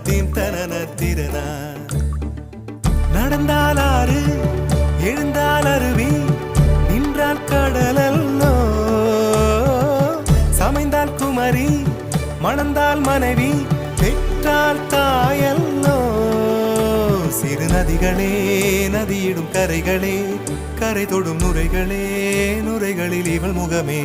Theme தனன திறனா. நடந்தால் ஆறு எழுந்தால் அருவி நின்றால் கடலல்லோ, சமைந்தால் குமரி மணந்தால் மனைவி பெற்றால் தாயல்லோ. சிறு நதிகளே நதியிடும் கரைகளே கரை தொடும் நுரைகளே நுரைகளில் இவள் முகமே.